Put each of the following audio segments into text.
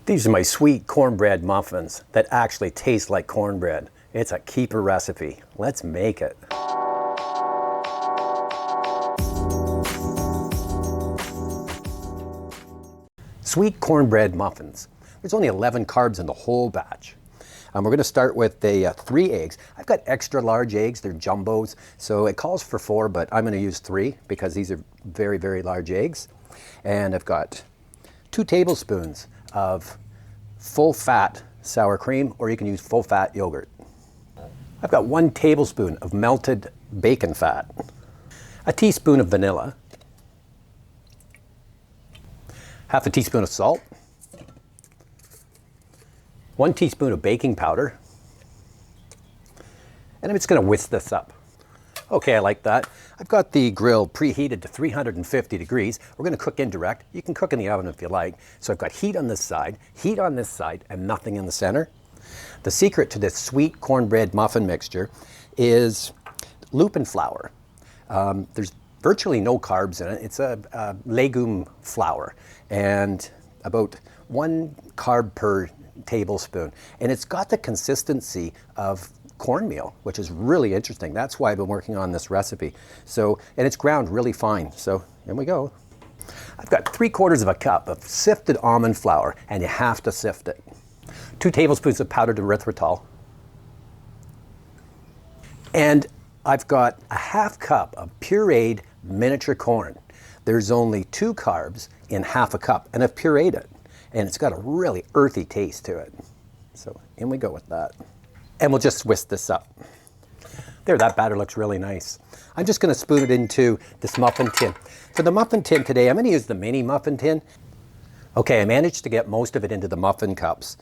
These are my sweet cornbread muffins that actually taste like cornbread. It's a keeper recipe. Let's make it. Sweet cornbread muffins. There's only 11 carbs in the whole batch. We're going to start with the 3 eggs. I've got extra large eggs, they're jumbos, so it calls for 4, but I'm going to use 3 because these are very, very large eggs. And I've got 2 tablespoons of full fat sour cream, or you can use full fat yogurt. I've got 1 tablespoon of melted bacon fat, a teaspoon of vanilla, half a teaspoon of salt, 1 teaspoon of baking powder, and I'm just going to whisk this up. Okay, I like that. I've got the grill preheated to 350 degrees. We're going to cook indirect. You can cook in the oven if you like. So I've got heat on this side, and nothing in the center. The secret to this sweet cornbread muffin mixture is lupin flour. There's virtually no carbs in it. It's a legume flour, and about 1 carb per tablespoon. And it's got the consistency of cornmeal, which is really interesting. That's why I've been working on this recipe. So, and it's ground really fine. So here we go. I've got 3/4 of a cup of sifted almond flour, and you have to sift it. 2 tablespoons of powdered erythritol. And I've got a ½ cup of pureed miniature corn. There's only 2 carbs in ½ a cup, and I've pureed it. And it's got a really earthy taste to it. So in we go with that. And we'll just whisk this up. There, that batter looks really nice. I'm just going to spoon it into this muffin tin. For the muffin tin today, I'm going to use the mini muffin tin. Okay, I managed to get most of it into the muffin cups.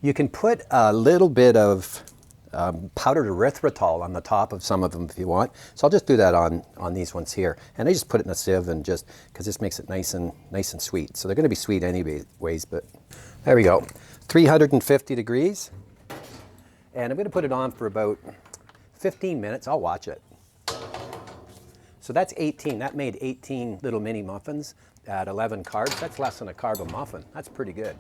You can put a little bit of powdered erythritol on the top of some of them if you want. So I'll just do that on these ones here. And I just put it in a sieve, and just because this makes it nice and sweet. So they're going to be sweet anyways, but there we go. 350 degrees. And I'm going to put it on for about 15 minutes. I'll watch it. So that's 18. That made 18 little mini muffins at 11 carbs. That's less than a carb a muffin. That's pretty good.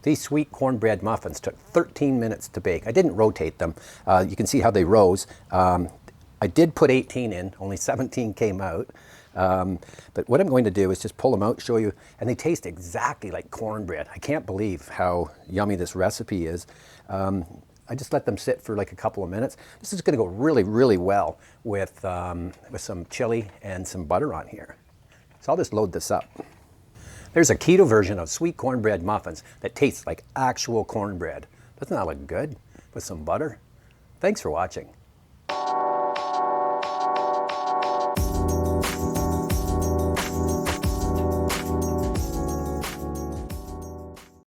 These sweet cornbread muffins took 13 minutes to bake. I didn't rotate them. You can see how they rose. I did put 18 in, only 17 came out. But what I'm going to do is just pull them out, show you, and they taste exactly like cornbread. I can't believe how yummy this recipe is. I just let them sit for like a couple of minutes. This is going to go really, really well with some chili and some butter on here. So I'll just load this up. There's a keto version of sweet cornbread muffins that tastes like actual cornbread. Doesn't that look good with some butter? Thanks for watching.